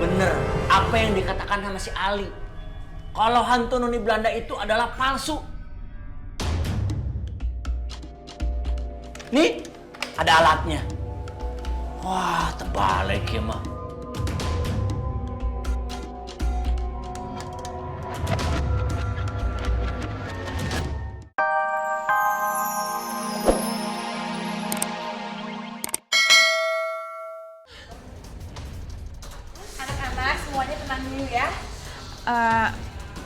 Bener, apa yang dikatakan sama si Ali. Kalau hantu noni Belanda itu adalah palsu. Nih, ada alatnya. Wah, terbalik ya, mah. Anak-anak semuanya tenang dulu ya.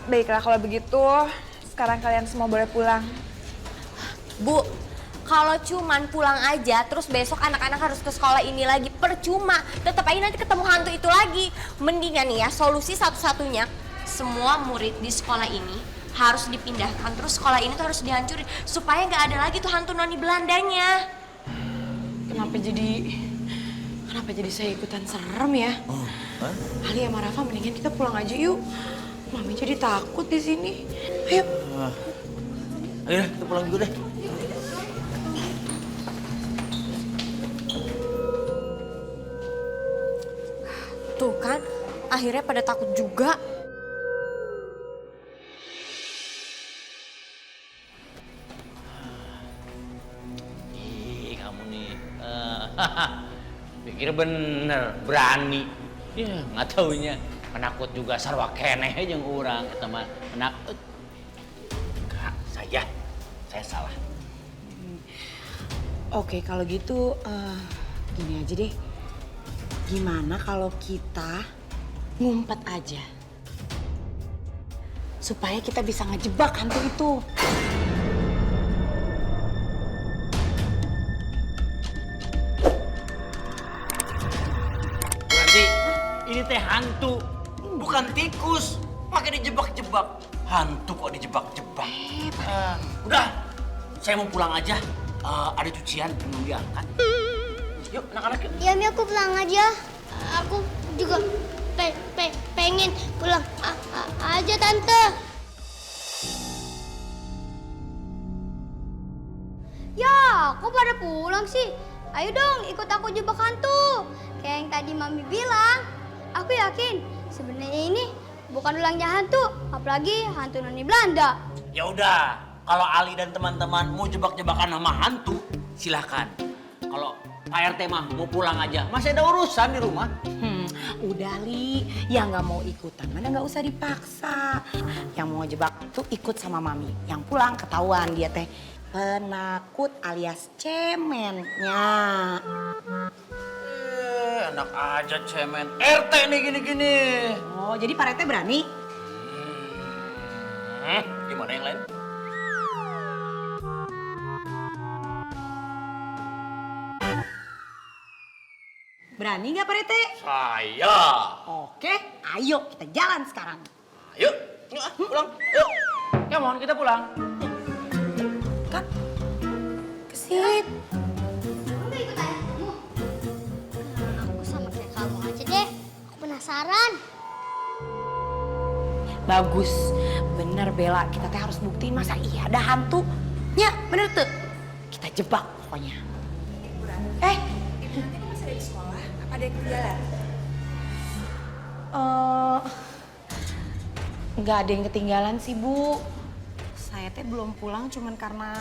Baiklah kalau begitu, sekarang kalian semua boleh pulang. Bu, kalau cuman pulang aja, terus besok anak-anak harus ke sekolah ini lagi, percuma. Tetap aja nanti ketemu hantu itu lagi. Mendingan nih ya, solusi satu-satunya, semua murid di sekolah ini harus dipindahkan. Terus sekolah ini tuh harus dihancurin, supaya nggak ada lagi tuh hantu noni Belandanya. Kenapa jadi saya ikutan serem ya? Ali sama Rafa mendingan kita pulang aja yuk. Mami jadi takut di sini. Ayo. Ayo kita pulang juga deh. Tuh kan, akhirnya pada takut juga. Ih, kamu nih. Pikir bener, berani. Ya, nggak taunya. Penakut juga sarwa keneh jeung urang eta mah penakut. Enggak, saya salah. Oke, kalau gitu gini aja deh. Gimana kalau kita ngumpet aja? Supaya kita bisa ngejebak hantu itu. Berarti ini teh hantu, bukan tikus. Pakai dijebak-jebak. Hantu kok dijebak-jebak. Udah, saya mau pulang aja. Ada cucian belum diangkat. Yuk, anak-anak yuk. Ya, Mi, aku pulang aja. Aku juga pengen pulang aja, Tante. Ya, kok pada pulang sih? Ayo dong, ikut aku jebak hantu. Kayak yang tadi Mami bilang. Aku yakin sebenarnya ini bukan ulangnya hantu, apalagi hantu noni Belanda. Ya udah, kalau Ali dan teman-teman mau jebak-jebakan sama hantu, silahkan. Kalau Pak RT mah mau pulang aja, masih ada urusan di rumah. Udah Li, yang nggak mau ikutan mana nggak usah dipaksa. Yang mau jebak tuh ikut sama Mami. Yang pulang ketahuan dia teh penakut alias cemennya. Enak aja cemen. RT nih gini-gini. Oh, jadi Pak RT berani? Gimana yang lain? Berani nggak Pak RT? Saya. Oke, ayo kita jalan sekarang. Ayo, pulang. Yuk. Ya mohon kita pulang. Kan? Kesit. Kamu gak ikut ayahmu? Aku sama kayak kamu aja deh. Aku penasaran. Bagus, bener Bella. Kita teh harus buktiin masa iya ada hantu. Ya, bener tuh. Kita jebak pokoknya. Ibu nanti kan masih ada di sekolah, apa ada yang ketinggalan? Nggak ada yang ketinggalan sih, Bu. Saya teh belum pulang cuman karena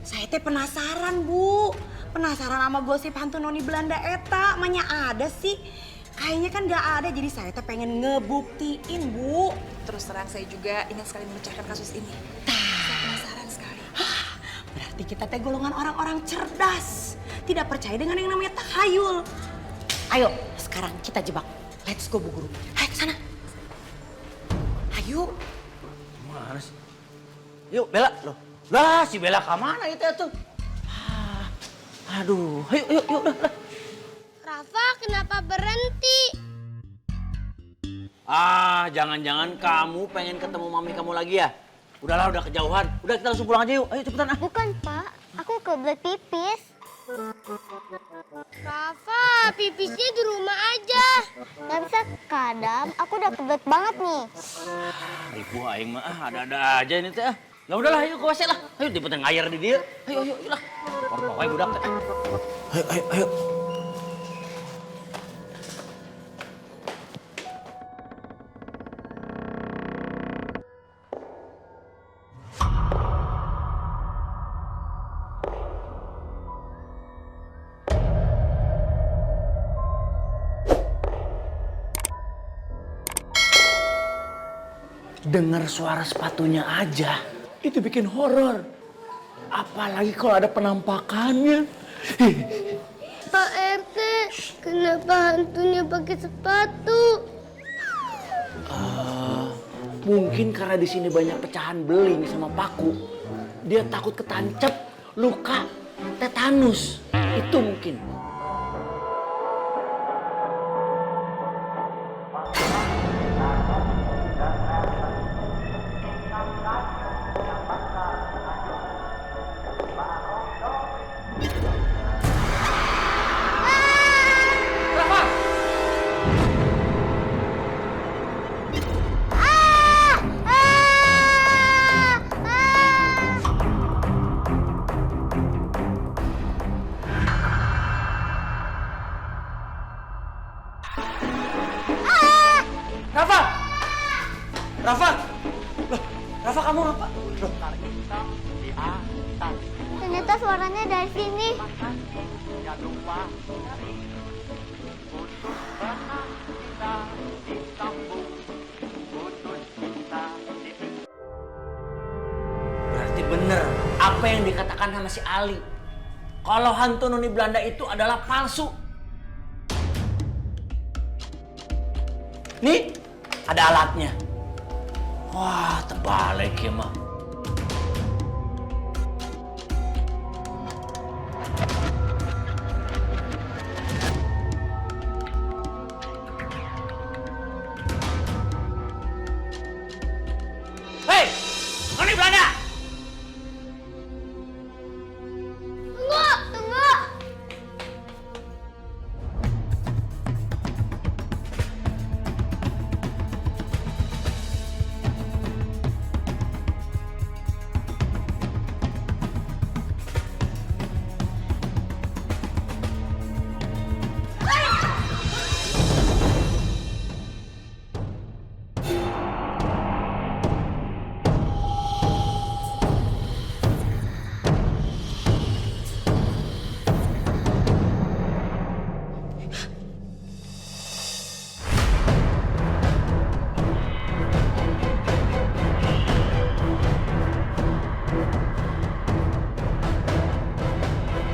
saya teh penasaran, Bu. Penasaran sama gosip hantu noni Belanda eta. Emangnya ada sih? Kayaknya kan nggak ada, jadi saya teh pengen ngebuktiin, Bu. Terus terang saya juga ingin sekali memecahkan kasus ini. Saya penasaran sekali. Berarti kita teh golongan orang-orang cerdas. Tidak percaya dengan yang namanya takhayul. Ayo, sekarang kita jebak. Let's go, Bu Guru. Ayo ke sana. Ayo. Mana sih? Yuk, Bella. Loh. Lah, si Bella kemana itu tuh? Aduh, yuk, udah. Rafa, kenapa berhenti? Jangan-jangan kamu pengen ketemu mami kamu lagi ya? Udahlah, udah kejauhan. Udah, kita langsung pulang aja yuk. Ayo cepetan ah. Bukan, Pak. Aku kebelet pipis. Rafa, pipisnya di rumah aja. Gak bisa, kadang aku udah kebelet banget nih. Ribu aing mah ada-ada aja ini teh. Ya udahlah, ayo ke WC lah. Ayo diputer ngayar di dia. Ayo lah. Pokoknya budak teh. Ayo. dengar suara sepatunya aja itu bikin horor. Apalagi kalau ada penampakannya. Pak RT, kenapa hantunya pakai sepatu? Mungkin karena di sini banyak pecahan beling sama paku. Dia takut ketancap, luka, tetanus. Itu mungkin. Rafa! Rafa! Loh, Rafa kamu apa? Loh. Ternyata suaranya dari sini. Berarti bener apa yang dikatakan sama si Ali. Kalau hantu noni Belanda itu adalah palsu. Nih, ada alatnya. Wah, terbalik ya, mah. Hei, noni Belanda! Tunggu, tunggu.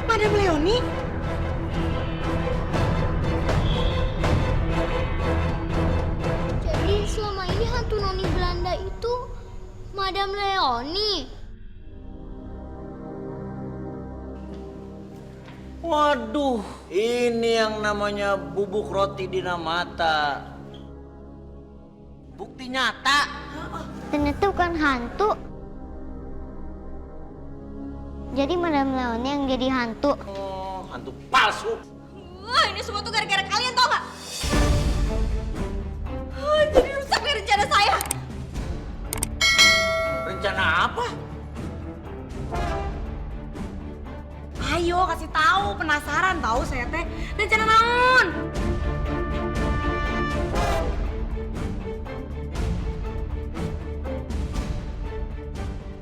Madam Leoni? Jadi selama ini hantu noni Belanda itu Madam Leoni. Waduh, ini yang namanya bubuk roti dinamata. Bukti nyata. Ternyata bukan hantu. Jadi Madam Leoni yang jadi hantu. Oh, hantu palsu. Wah, ini semua tuh gara-gara kalian, tau gak? Jadi rusak nih rencana saya. Rencana apa? Ayo kasih tahu, penasaran tahu saya teh. Rencana naon?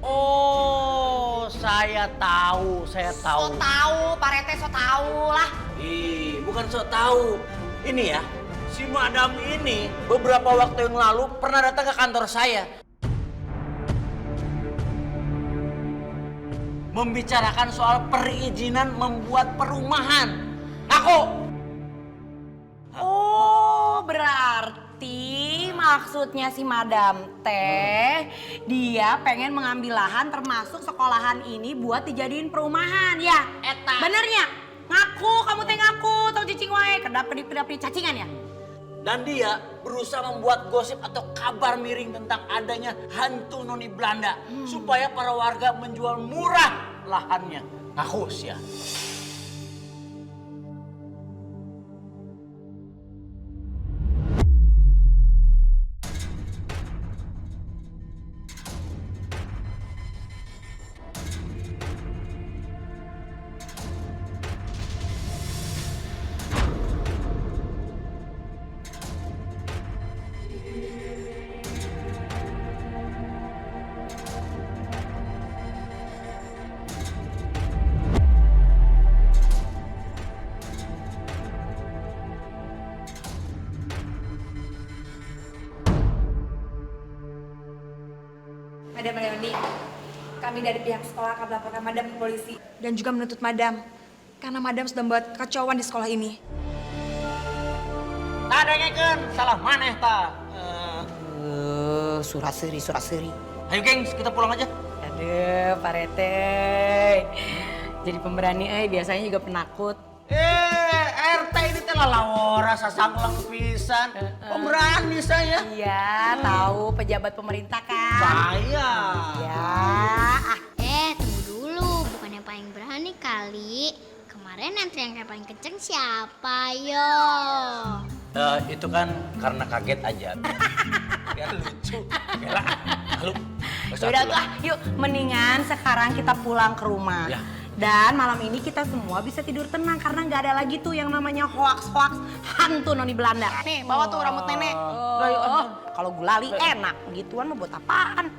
Oh, saya tahu. So tahu, Pak Rete so tahu lah. Ih, bukan sok tahu. Ini ya, si madam ini beberapa waktu yang lalu pernah datang ke kantor saya. Membicarakan soal perizinan membuat perumahan. Aku. Oh, berarti maksudnya si Madam teh dia pengen mengambil lahan termasuk sekolahan ini buat dijadiin perumahan ya? Eta. Benernya? Ngaku, kamu teh ngaku, tau cicing wae, kedap-kedip cacingan ya? Dan dia berusaha membuat gosip atau kabar miring tentang adanya hantu noni Belanda. Supaya para warga menjual murah lahannya. Ngaku sih ya. Leoni, kami dari pihak sekolah akan melaporkan Madam ke polisi dan juga menuntut Madam karena Madam sudah membuat kekacauan di sekolah ini. Adanya kan salah maneh ta. Surat seri. Ayo gengs, kita pulang aja. Aduh, Pak Rete. Jadi pemberani biasanya juga penakut. RT ini teh lalawara sasanglang pisan. Pemberani saya. Iya, tahu pejabat pemerintah kan. Saya. Ya. Tunggu dulu, bukan yang paling berani kali. Kemarin yang paling kenceng siapa, yo? Itu kan karena kaget aja. Biar lucu. Bella, halo. Yaudah tuh, yuk mendingan sekarang kita pulang ke rumah. Ya. Dan malam ini kita semua bisa tidur tenang karena nggak ada lagi tuh yang namanya hoax-hoax hantu noni Belanda. Nih, bawa tuh rambut nenek. Kalau gulali enak, gituan mau buat apaan?